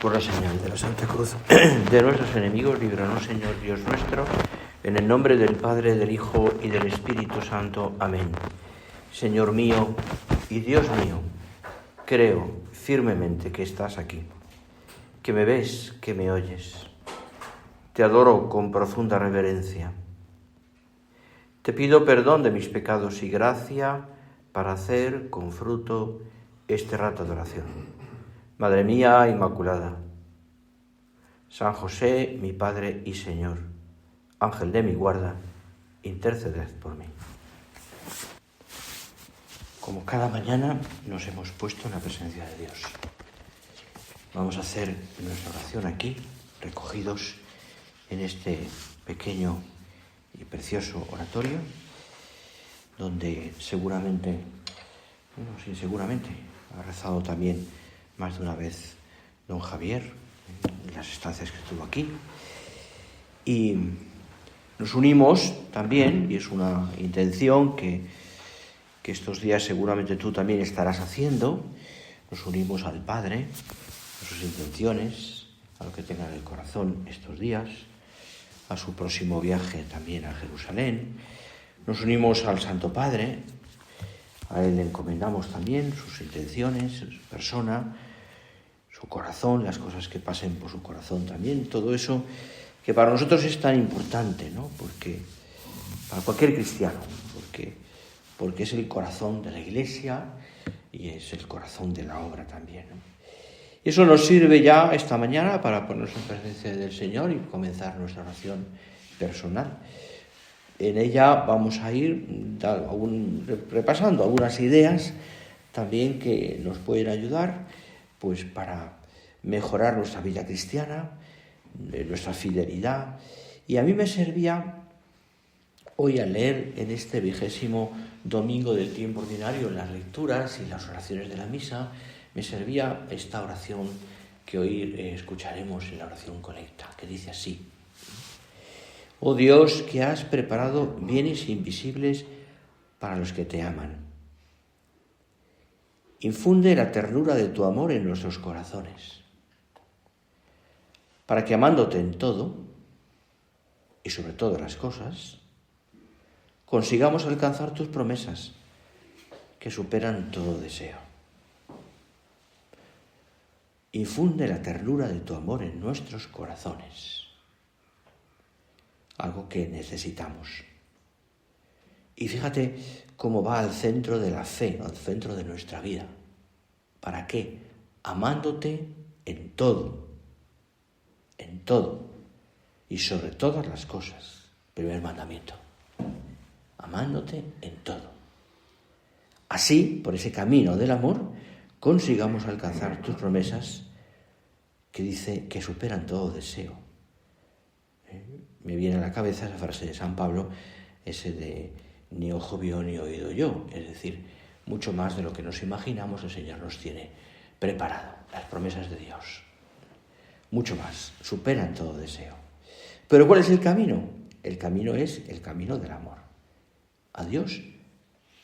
Por la señal de la Santa Cruz de nuestros enemigos, líbranos, Señor Dios nuestro, en el nombre del Padre, del Hijo y del Espíritu Santo. Amén. Señor mío y Dios mío, creo firmemente que estás aquí, que me ves, que me oyes. Te adoro con profunda reverencia. Te pido perdón de mis pecados y gracia para hacer con fruto este rato de oración. Madre mía Inmaculada, San José, mi Padre y Señor, Ángel de mi guarda, interceded por mí. Como cada mañana nos hemos puesto en la presencia de Dios. Vamos a hacer nuestra oración aquí, recogidos en este pequeño y precioso oratorio, donde seguramente ha rezado también más de una vez don Javier, en las estancias que estuvo aquí. Y nos unimos también, y es una intención que estos días seguramente tú también estarás haciendo, nos unimos al Padre, a sus intenciones, a lo que tenga en el corazón estos días, a su próximo viaje también a Jerusalén. Nos unimos al Santo Padre, a él le encomendamos también sus intenciones, su persona, su corazón, las cosas que pasen por su corazón también, todo eso que para nosotros es tan importante, ¿no? Porque para cualquier cristiano, porque es el corazón de la Iglesia y es el corazón de la obra también, ¿no? Y eso nos sirve ya esta mañana para ponernos en presencia del Señor y comenzar nuestra oración personal. En ella vamos a ir repasando algunas ideas también que nos pueden ayudar pues para mejorar nuestra vida cristiana, nuestra fidelidad. Y a mí me servía hoy al leer en este 20º domingo del tiempo ordinario, en las lecturas y las oraciones de la misa, me servía esta oración que hoy escucharemos en la oración colecta, que dice así: Oh Dios, que has preparado bienes invisibles para los que te aman, infunde la ternura de tu amor en nuestros corazones, para que amándote en todo y sobre todas las cosas, consigamos alcanzar tus promesas que superan todo deseo. Infunde la ternura de tu amor en nuestros corazones, algo que necesitamos. Y fíjate cómo va al centro de la fe, al centro de nuestra vida. ¿Para qué? Amándote en todo y sobre todas las cosas. Primer mandamiento. Amándote en todo. Así, por ese camino del amor, consigamos alcanzar tus promesas que dice que superan todo deseo. Me viene a la cabeza esa frase de San Pablo, ese de ni ojo vio ni oído yo, es decir, mucho más de lo que nos imaginamos el Señor nos tiene preparado, las promesas de Dios, mucho más, superan todo deseo. Pero ¿cuál es el camino? El camino es el camino del amor, a Dios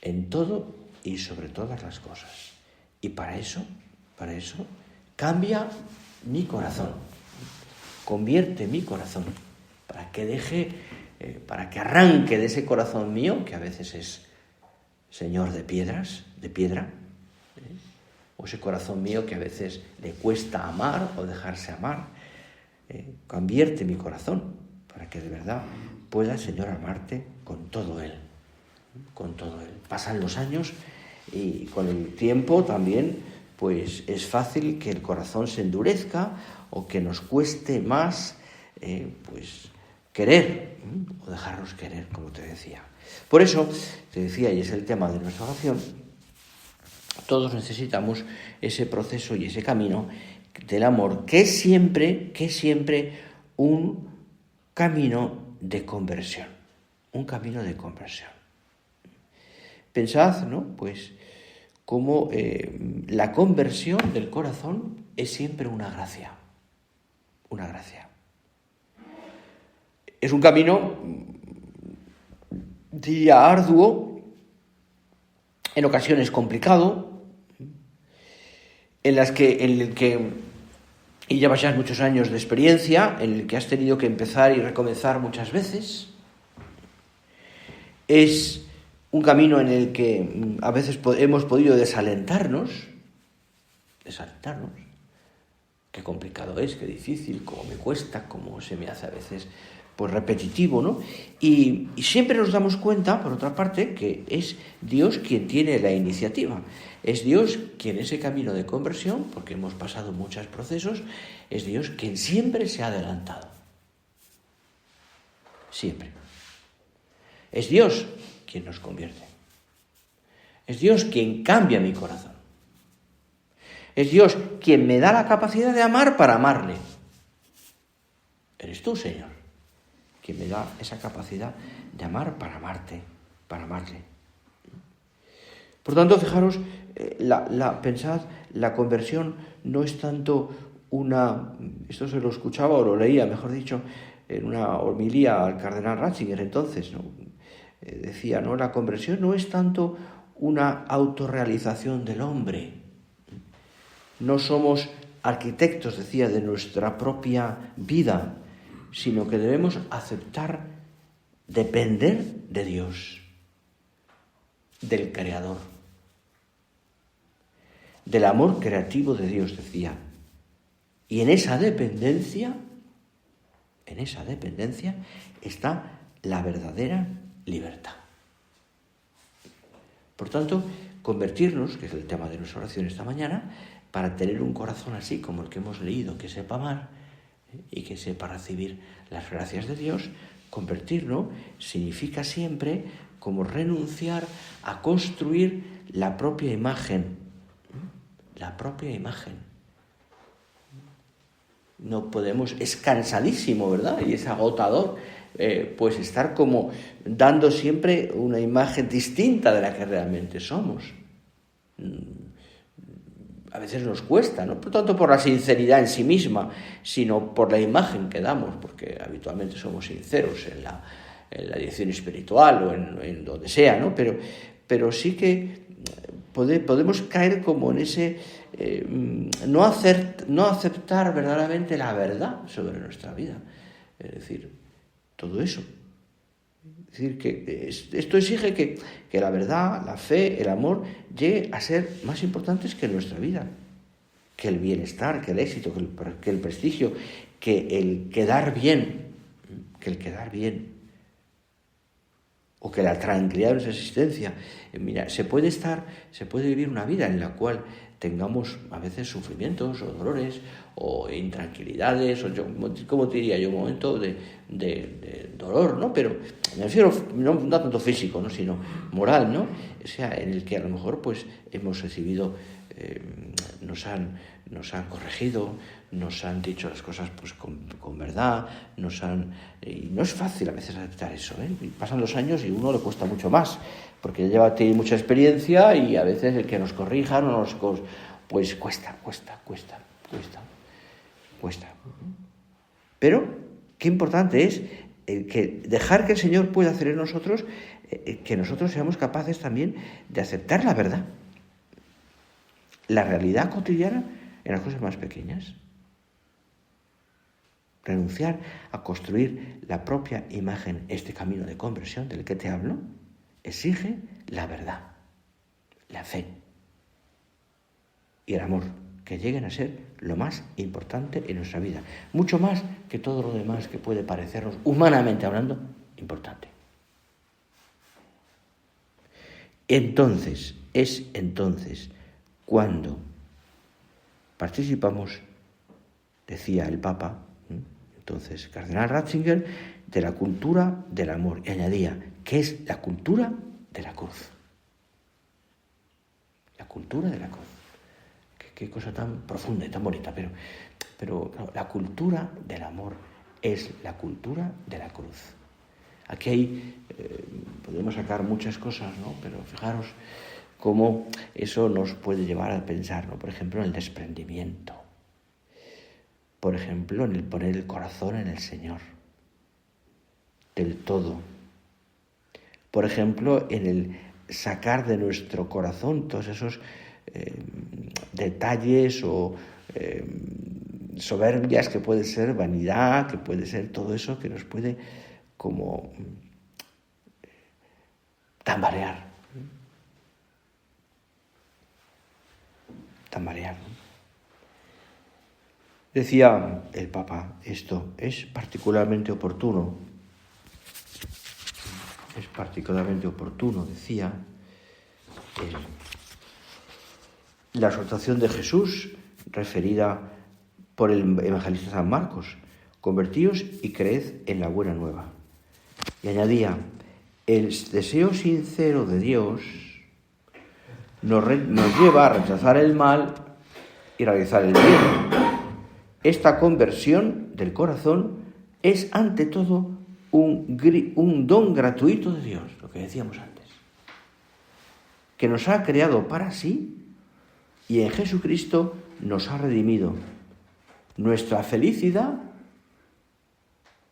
en todo y sobre todas las cosas. Y para eso, cambia mi corazón, convierte mi corazón, para que arranque de ese corazón mío, que a veces es señor de piedra, o ese corazón mío que a veces le cuesta amar o dejarse amar. Convierte mi corazón para que de verdad pueda el Señor amarte con todo Él. Pasan los años y con el tiempo también pues es fácil que el corazón se endurezca o que nos cueste más pues querer o dejarnos querer, como te decía. Por eso te decía, y es el tema de nuestra oración, todos necesitamos ese proceso y ese camino del amor, que es siempre un camino de conversión, Pensad, ¿no? Pues cómo la conversión del corazón es siempre una gracia. Es un camino, diría, arduo, en ocasiones complicado, en el que y llevas ya muchos años de experiencia en el que has tenido que empezar y recomenzar muchas veces. Es un camino en el que a veces hemos podido desalentarnos. Qué complicado es, qué difícil, cómo me cuesta, cómo se me hace a veces pues repetitivo, ¿no? Y siempre nos damos cuenta, por otra parte, que es Dios quien tiene la iniciativa. Es Dios quien ese camino de conversión, porque hemos pasado muchos procesos, es Dios quien siempre se ha adelantado. Siempre. Es Dios quien nos convierte. Es Dios quien cambia mi corazón. Es Dios quien me da la capacidad de amar para amarle. Eres tú, Señor, quien me da esa capacidad de amar para amarte, para amarle. Por tanto, fijaros, pensad, la conversión no es tanto esto se lo escuchaba o lo leía, mejor dicho, en una homilía al cardenal Ratzinger entonces, ¿no? Decía, ¿no? La conversión no es tanto una autorrealización del hombre. No somos arquitectos, decía, de nuestra propia vida, sino que debemos aceptar depender de Dios, del Creador, del amor creativo de Dios, decía. Y en esa dependencia está la verdadera libertad. Por tanto, convertirnos, que es el tema de nuestra oración esta mañana, para tener un corazón así como el que hemos leído, que sepa amar y que sepa recibir las gracias de Dios, convertirnos significa siempre como renunciar a construir la propia imagen. La propia imagen. No podemos, es cansadísimo, ¿verdad? Y es agotador, pues estar como dando siempre una imagen distinta de la que realmente somos. A veces nos cuesta, no por tanto por la sinceridad en sí misma, sino por la imagen que damos, porque habitualmente somos sinceros en la dirección espiritual o en donde sea, ¿no? Pero sí que podemos caer como en ese no aceptar verdaderamente la verdad sobre nuestra vida. Es decir, todo eso. Es decir, que esto exige que la verdad, la fe, el amor llegue a ser más importantes que nuestra vida, que el bienestar, que el éxito, que el prestigio, que el quedar bien, o que la tranquilidad de nuestra existencia. Mira, se puede vivir una vida en la cual tengamos a veces sufrimientos o dolores o intranquilidades, o ¿cómo te diría yo? Un momento de dolor, ¿no? Pero me refiero no tanto físico, ¿no? Sino moral, ¿no? O sea, en el que a lo mejor pues hemos recibido, nos han corregido, nos han dicho las cosas pues con verdad, y no es fácil a veces aceptar eso, ¿eh? Y pasan los años y a uno le cuesta mucho más, porque tiene mucha experiencia y a veces el que nos corrijan pues cuesta. Pero qué importante es que dejar que el Señor pueda hacer en nosotros, que nosotros seamos capaces también de aceptar la verdad, la realidad cotidiana en las cosas más pequeñas. Renunciar a construir la propia imagen, este camino de conversión del que te hablo, exige la verdad, la fe y el amor, que lleguen a ser lo más importante en nuestra vida, mucho más que todo lo demás que puede parecernos, humanamente hablando, importante. Es entonces cuando participamos, decía el Papa, entonces Cardenal Ratzinger, de la cultura del amor, y añadía que es la cultura de la cruz. La cultura de la cruz. Qué cosa tan profunda y tan bonita, pero la cultura del amor es la cultura de la cruz. Aquí podemos sacar muchas cosas, ¿no? Pero fijaros cómo eso nos puede llevar a pensar, ¿no? Por ejemplo, en el desprendimiento. Por ejemplo, en el poner el corazón en el Señor, del todo. Por ejemplo, en el sacar de nuestro corazón todos esos detalles o soberbias, que puede ser vanidad, que puede ser todo eso que nos puede como tambalear. Decía el Papa, esto es particularmente oportuno, decía, la exhortación de Jesús referida por el evangelista San Marcos: convertíos y creed en la buena nueva. Y añadía, el deseo sincero de Dios nos lleva a rechazar el mal y realizar el bien. Esta conversión del corazón es ante todo un don gratuito de Dios, lo que decíamos antes, que nos ha creado para sí y en Jesucristo nos ha redimido. Nuestra felicidad,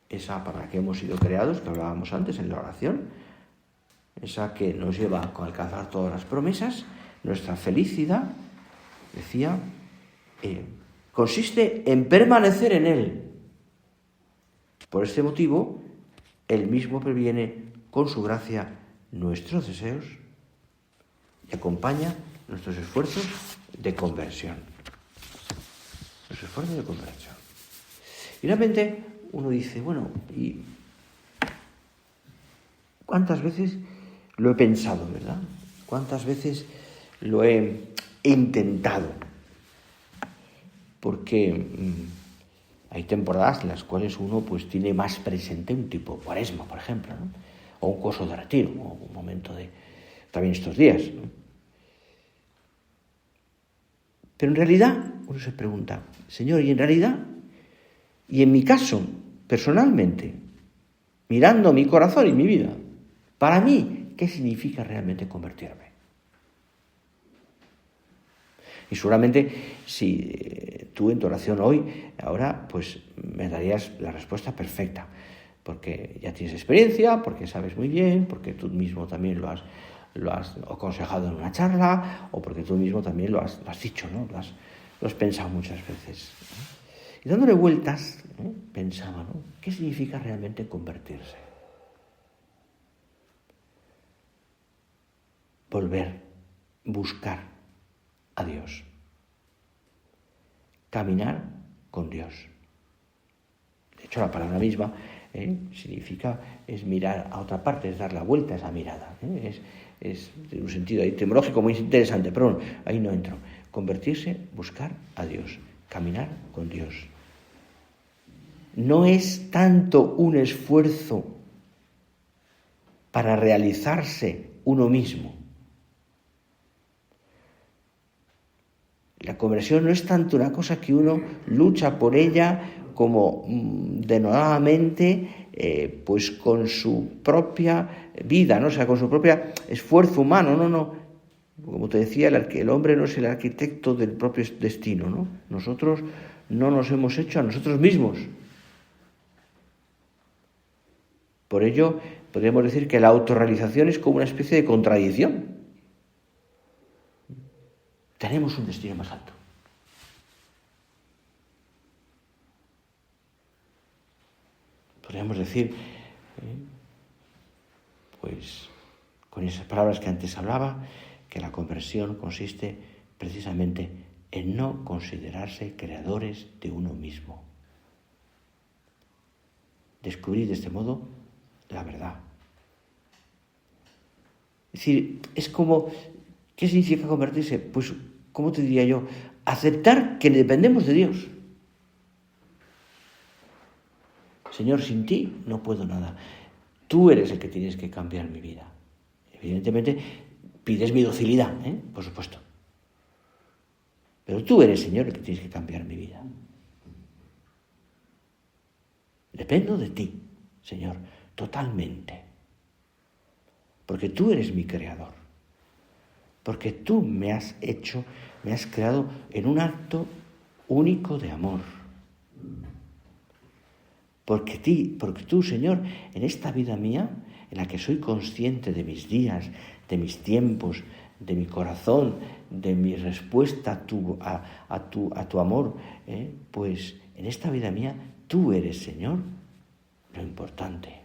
esa para la que hemos sido creados, que hablábamos antes en la oración, esa que nos lleva a alcanzar todas las promesas, nuestra felicidad, decía, consiste en permanecer en Él. Por este motivo, Él mismo previene con su gracia nuestros deseos y acompaña nuestros esfuerzos de conversión. Y realmente uno dice, bueno, ¿y cuántas veces lo he pensado, verdad? ¿Cuántas veces lo he intentado? Porque hay temporadas en las cuales uno pues tiene más presente un tipo cuaresma, por ejemplo, ¿no? O un curso de retiro, o un momento de... también estos días, ¿no? Pero en realidad uno se pregunta, Señor, ¿y en realidad? Y en mi caso, personalmente, mirando mi corazón y mi vida, para mí, ¿qué significa realmente convertirme? Y seguramente si tú en tu oración hoy, ahora, pues me darías la respuesta perfecta, porque ya tienes experiencia, porque sabes muy bien, porque tú mismo también lo has aconsejado en una charla, o porque tú mismo también lo has dicho, ¿no? Lo has pensado muchas veces. Y dándole vueltas, pensaba, ¿no? ¿Qué significa realmente convertirse? Volver, buscar a Dios. Caminar con Dios. De hecho, la palabra misma significa, es mirar a otra parte, es dar la vuelta a esa mirada. Es un sentido etimológico muy interesante, pero bueno, ahí no entro. Convertirse, buscar a Dios, caminar con Dios. No es tanto un esfuerzo para realizarse uno mismo. La conversión no es tanto una cosa que uno lucha por ella como denodadamente, pues con su propia vida, ¿no? O sea, con su propio esfuerzo humano, no. Como te decía, el hombre no es el arquitecto del propio destino, ¿no? Nosotros no nos hemos hecho a nosotros mismos. Por ello, podríamos decir que la autorrealización es como una especie de contradicción. Tenemos un destino más alto. Podríamos decir, pues con esas palabras que antes hablaba, que la conversión consiste precisamente en no considerarse creadores de uno mismo. Descubrir de este modo la verdad. Es decir, es como, ¿qué significa convertirse? Pues, ¿cómo te diría yo? Aceptar que dependemos de Dios. Señor, sin ti no puedo nada. Tú eres el que tienes que cambiar mi vida. Evidentemente, pides mi docilidad, por supuesto. Pero tú eres, Señor, el que tienes que cambiar mi vida. Dependo de ti, Señor, totalmente. Porque tú eres mi creador. Porque tú me has creado en un acto único de amor. Porque tú, Señor, en esta vida mía, en la que soy consciente de mis días, de mis tiempos, de mi corazón, de mi respuesta a tu amor, pues en esta vida mía tú eres, Señor, lo importante.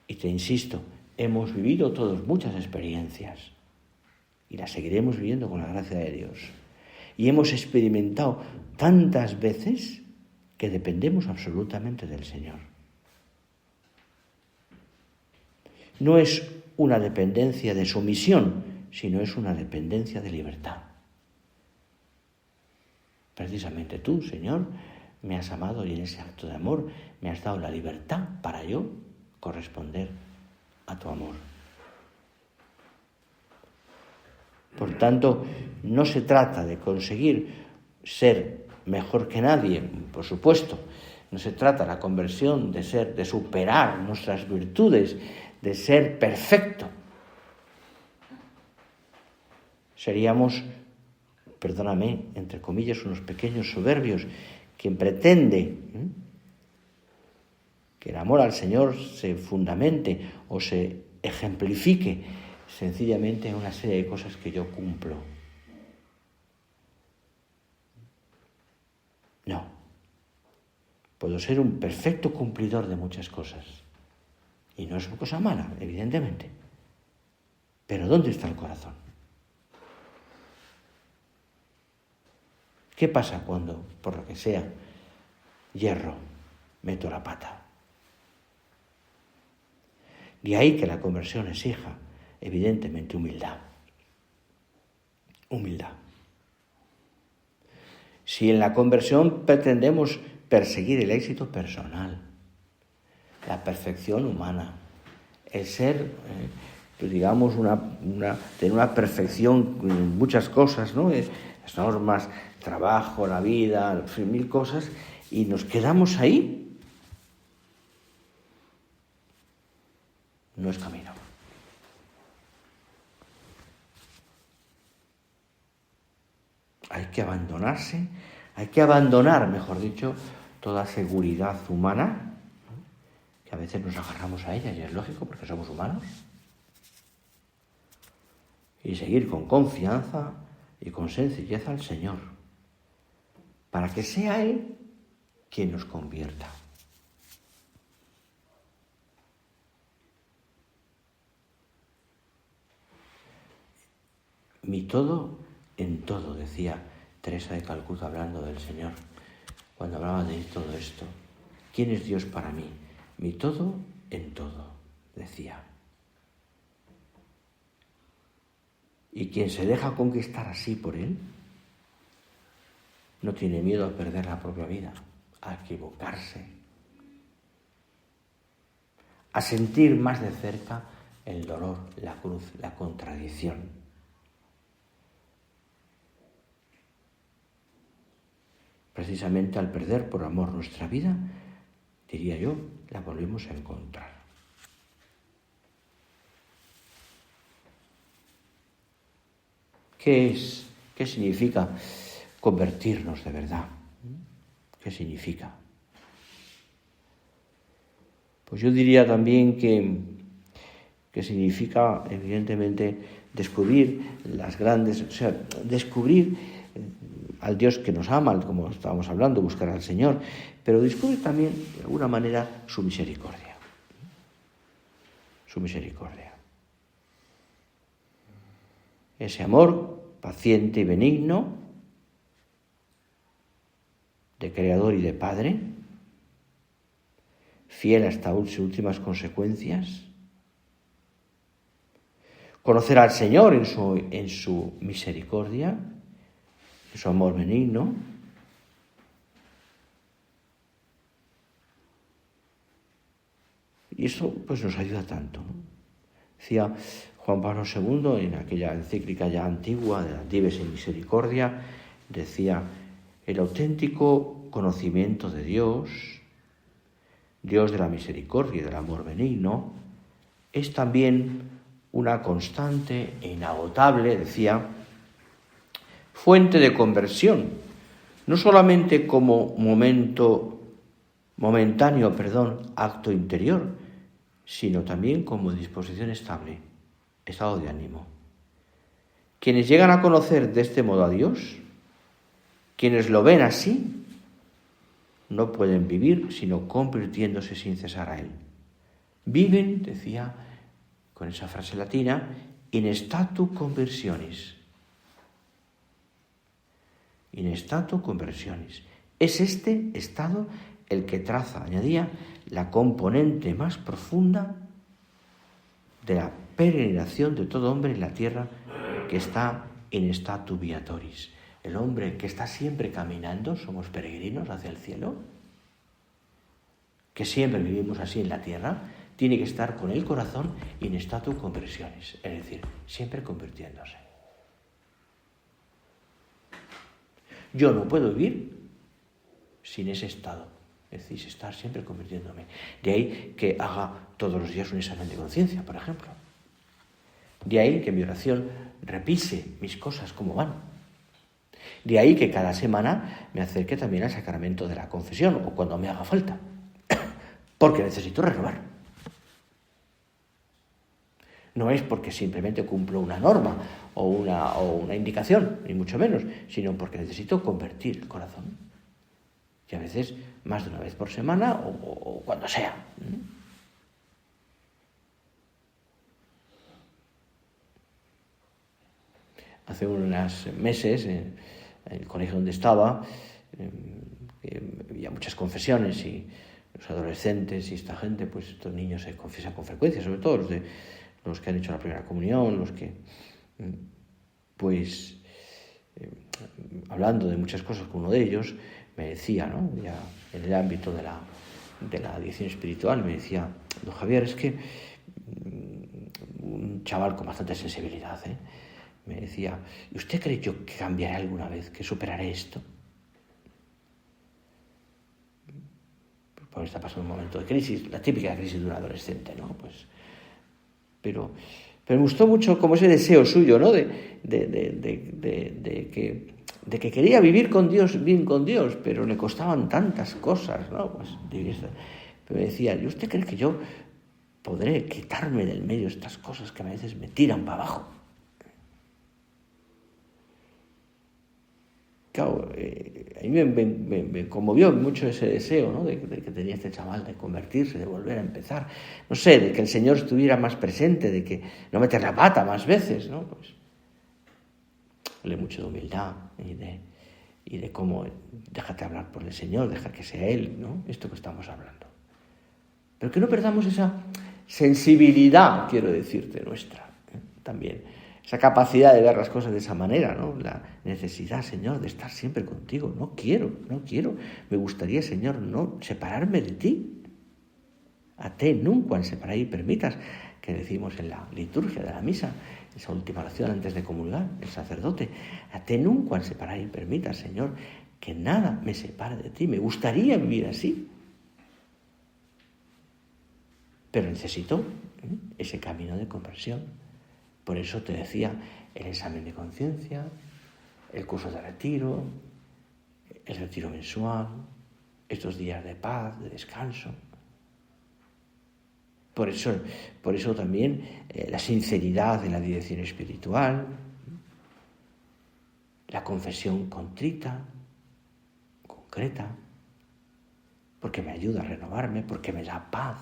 Y te insisto, hemos vivido todos muchas experiencias y las seguiremos viviendo con la gracia de Dios. Y hemos experimentado tantas veces que dependemos absolutamente del Señor. No es una dependencia de sumisión, sino es una dependencia de libertad. Precisamente tú, Señor, me has amado y en ese acto de amor me has dado la libertad para yo corresponder a tu amor. Por tanto, no se trata de conseguir ser mejor que nadie, por supuesto. No se trata la conversión de superar nuestras virtudes, de ser perfecto. Seríamos, perdóname, entre comillas, unos pequeños soberbios, quien pretende que el amor al Señor se fundamente o se ejemplifique sencillamente en una serie de cosas que yo cumplo. No. Puedo ser un perfecto cumplidor de muchas cosas. Y no es una cosa mala, evidentemente. Pero ¿dónde está el corazón? ¿Qué pasa cuando, por lo que sea, hierro, meto la pata? De ahí que la conversión exija, evidentemente, humildad. Humildad. Si en la conversión pretendemos perseguir el éxito personal, la perfección humana, el ser, digamos, tener una perfección en muchas cosas, ¿no? Las normas, trabajo, la vida, en fin, 1000 cosas, y nos quedamos ahí, no es camino. Hay que abandonarse, hay que abandonar, mejor dicho, toda seguridad humana, que a veces nos agarramos a ella, y es lógico porque somos humanos, y seguir con confianza y con sencillez al Señor, para que sea Él quien nos convierta. Mi todo en todo, decía Teresa de Calcuta hablando del Señor, cuando hablaba de todo esto. ¿Quién es Dios para mí? Mi todo en todo, decía. Y quien se deja conquistar así por Él, no tiene miedo a perder la propia vida, a equivocarse, a sentir más de cerca el dolor, la cruz, la contradicción. Precisamente al perder por amor nuestra vida, diría yo, la volvemos a encontrar. ¿Qué es? ¿Qué significa convertirnos de verdad? ¿Qué significa? Pues yo diría también que significa, evidentemente, descubrir descubrir al Dios que nos ama, como estábamos hablando, buscar al Señor, pero descubrir también, de alguna manera, su misericordia. Su misericordia. Ese amor paciente y benigno, de Creador y de Padre, fiel hasta sus últimas consecuencias. Conocer al Señor en su misericordia, en su amor benigno. Y eso pues nos ayuda tanto, ¿no? Decía Juan Pablo II en aquella encíclica ya antigua de la Dives in Misericordia, decía: el auténtico conocimiento de Dios, Dios de la misericordia y del amor benigno, es también una constante e inagotable, decía, fuente de conversión, no solamente como momentáneo acto interior, sino también como disposición estable, estado de ánimo. Quienes llegan a conocer de este modo a Dios, quienes lo ven así, no pueden vivir sino convirtiéndose sin cesar a Él. Viven, decía con esa frase latina, in statu conversionis. In statu conversionis. Es este estado el que traza, añadía, la componente más profunda de la peregrinación de todo hombre en la tierra que está in statu viatoris. El hombre que está siempre caminando, somos peregrinos hacia el cielo, que siempre vivimos así en la tierra, tiene que estar con el corazón in statu conversionis, es decir, siempre convirtiéndose. Yo no puedo vivir sin ese estado, es decir, estar siempre convirtiéndome. De ahí que haga todos los días un examen de conciencia, por ejemplo. De ahí que mi oración repise mis cosas como van. De ahí que cada semana me acerque también al sacramento de la confesión, o cuando me haga falta, porque necesito renovar. No es porque simplemente cumplo una norma o una indicación, ni mucho menos, sino porque necesito convertir el corazón. Y a veces más de una vez por semana o cuando sea. Hace unos meses, en el colegio donde estaba, había muchas confesiones y los adolescentes y esta gente, pues estos niños se confiesan con frecuencia, sobre todo los que han hecho la primera comunión, los que, pues, hablando de muchas cosas con uno de ellos, me decía, ¿no? Ya en el ámbito de la dirección espiritual, me decía, don Javier, es que un chaval con bastante sensibilidad, me decía, ¿y usted cree yo que cambiaré alguna vez, que superaré esto? Porque está pasando un momento de crisis, la típica crisis de un adolescente, ¿no? Pues, pero me gustó mucho como ese deseo suyo, ¿no? De que quería vivir con Dios, bien con Dios, pero le costaban tantas cosas, ¿no? Pues, pero me decía, ¿y usted cree que yo podré quitarme del medio estas cosas que a veces me tiran para abajo? Claro, a mí me conmovió mucho ese deseo, ¿no? de que tenía este chaval de convertirse, de volver a empezar. No sé, de que el Señor estuviera más presente, de que no meter la pata más veces, ¿no? Pues hablé mucho de humildad y de cómo déjate hablar por el Señor, deja que sea Él, ¿no? Esto que estamos hablando. Pero que no perdamos esa sensibilidad, quiero decirte, nuestra, también. Esa capacidad de ver las cosas de esa manera, ¿no? La necesidad, Señor, de estar siempre contigo. No quiero. Me gustaría, Señor, no separarme de ti. A te nunquam separai permitas, que decimos en la liturgia de la misa, esa última oración antes de comulgar, el sacerdote. A te nunquam separai permitas, Señor, que nada me separe de ti. Me gustaría vivir así. Pero necesito ese camino de conversión. Por eso te decía, el examen de conciencia, el curso de retiro, el retiro mensual, estos días de paz, de descanso. Por eso también la sinceridad en la dirección espiritual, la confesión contrita, concreta, porque me ayuda a renovarme, porque me da paz.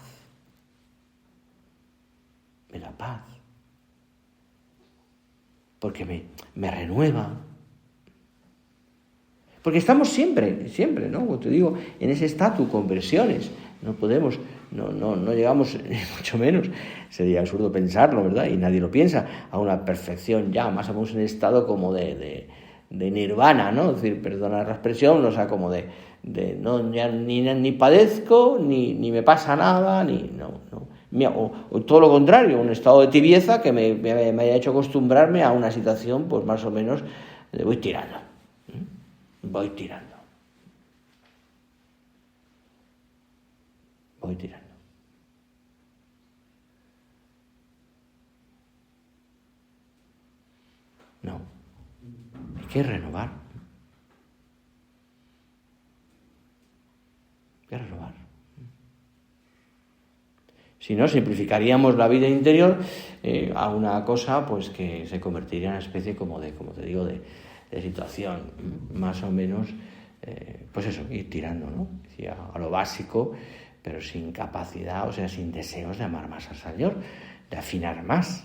Me da paz. Porque me renueva. Porque estamos siempre, ¿no? Como te digo, en ese estatu conversiones. No podemos, no llegamos, ni mucho menos, sería absurdo pensarlo, ¿verdad? Y nadie lo piensa, a una perfección ya, más o menos en estado como de nirvana, ¿no? Es decir, perdona la expresión, o sea, como no, ya ni padezco, ni me pasa nada, o todo lo contrario, un estado de tibieza que me haya hecho acostumbrarme a una situación, pues más o menos, voy tirando. No, hay que renovar. Si no, simplificaríamos la vida interior a una cosa pues que se convertiría en una especie como te digo, de situación más o menos, pues eso, ir tirando, ¿no? Decía, a lo básico, pero sin capacidad, o sea, sin deseos de amar más al Señor, de afinar más.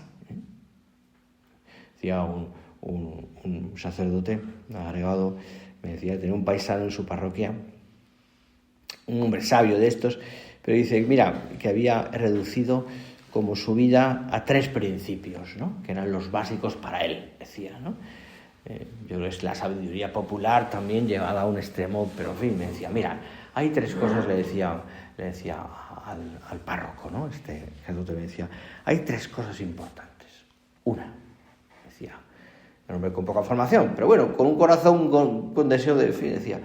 Decía un sacerdote agregado, me decía, tenía un paisano en su parroquia, un hombre sabio de estos, pero dice, mira, que había reducido como su vida a 3 principios, ¿no? Que eran los básicos para él, decía, ¿no? Yo creo que es la sabiduría popular también llevada a un extremo, pero en fin, me decía, mira, hay 3 cosas, le decía al párroco, ¿no? Este sacerdote me decía, hay 3 cosas importantes. Una, decía, un hombre con poca formación, pero bueno, con un corazón con deseo de fin, decía,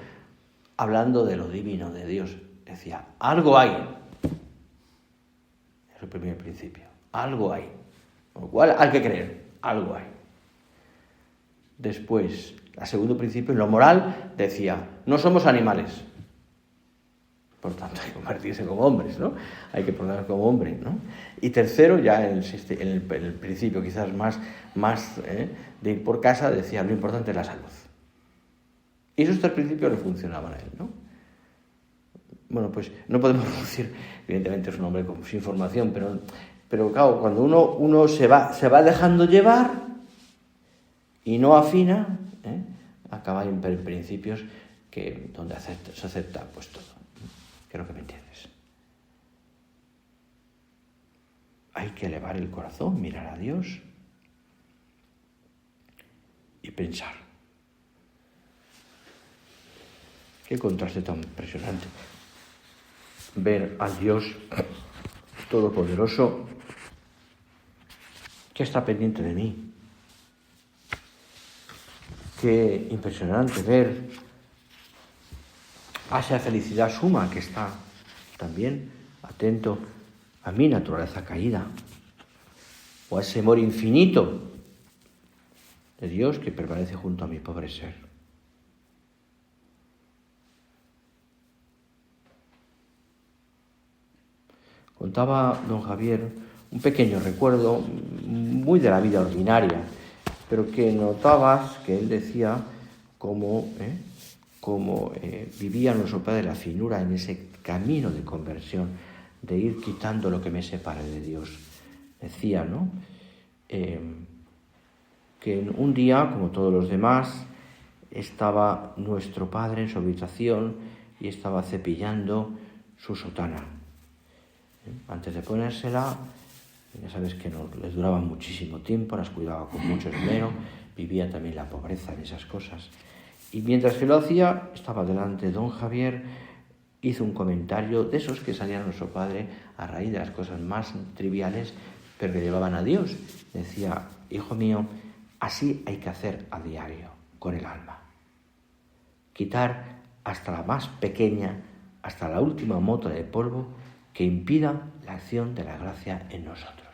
hablando de lo divino, de Dios, decía, algo hay. Es el primer principio, algo hay. Con lo cual hay que creer, algo hay. Después, el segundo principio, en lo moral, decía, no somos animales. Por tanto, hay que convertirse como hombres, ¿no? Hay que ponernos como hombres, ¿no? Y tercero, ya en el principio quizás más de ir por casa, decía, lo importante es la salud. Y esos 3 principios le funcionaban a él, ¿no? Bueno, pues no podemos decir, evidentemente es un hombre sin formación, pero claro, cuando uno se va dejando llevar y no afina, acaba en principios donde se acepta pues todo. Creo que me entiendes. Hay que elevar el corazón, mirar a Dios y pensar. Qué contraste tan impresionante. Ver al Dios Todopoderoso que está pendiente de mí. Qué impresionante ver a esa felicidad suma que está también atento a mi naturaleza caída, o a ese amor infinito de Dios que permanece junto a mi pobre ser. Contaba don Javier un pequeño recuerdo muy de la vida ordinaria, pero que notabas que él decía cómo vivía nuestro Padre la finura en ese camino de conversión, de ir quitando lo que me separe de Dios. Decía, ¿no? Que un día, como todos los demás, estaba nuestro Padre en su habitación y estaba cepillando su sotana. Antes de ponérsela, ya sabes que no les duraba muchísimo tiempo, las cuidaba con mucho esmero, vivía también la pobreza en esas cosas. Y mientras que lo hacía, estaba delante don Javier, hizo un comentario de esos que salían a nuestro Padre a raíz de las cosas más triviales, pero que llevaban a Dios. Decía, hijo mío, así hay que hacer a diario con el alma. Quitar hasta la más pequeña, hasta la última mota de polvo que impida la acción de la gracia en nosotros.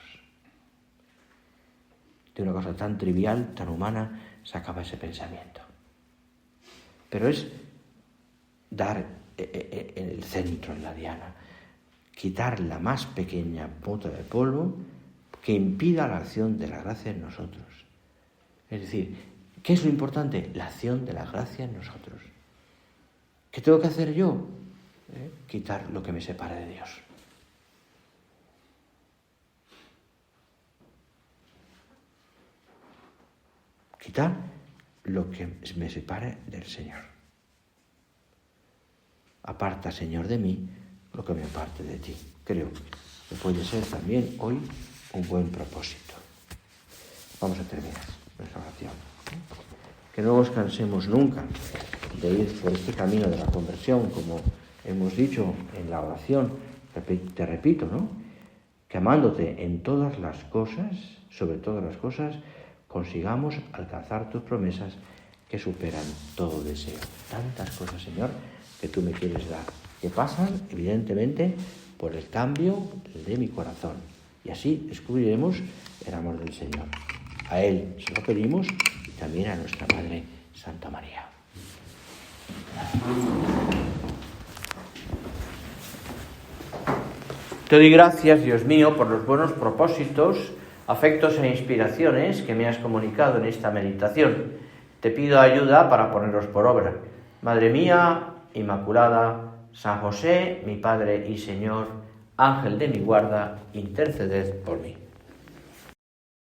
De una cosa tan trivial, tan humana, sacaba ese pensamiento. Pero es dar en el centro, en la diana, quitar la más pequeña mota de polvo que impida la acción de la gracia en nosotros. Es decir, ¿qué es lo importante? La acción de la gracia en nosotros. ¿Qué tengo que hacer yo? Quitar lo que me separa de Dios. Quitar lo que me separe del Señor. Aparta, Señor, de mí lo que me aparte de ti. Creo que puede ser también hoy un buen propósito. Vamos a terminar nuestra oración. Que no nos cansemos nunca de ir por este camino de la conversión, como hemos dicho en la oración. Te repito, ¿no? Que amándote en todas las cosas, sobre todas las cosas, consigamos alcanzar tus promesas que superan todo deseo. Tantas cosas, Señor, que tú me quieres dar, que pasan, evidentemente, por el cambio de mi corazón. Y así descubriremos el amor del Señor. A Él se lo pedimos y también a nuestra Madre Santa María. Te doy gracias, Dios mío, por los buenos propósitos, afectos e inspiraciones que me has comunicado en esta meditación. Te pido ayuda para ponerlos por obra. Madre mía, Inmaculada, San José, mi Padre y Señor, Ángel de mi guarda, interceded por mí.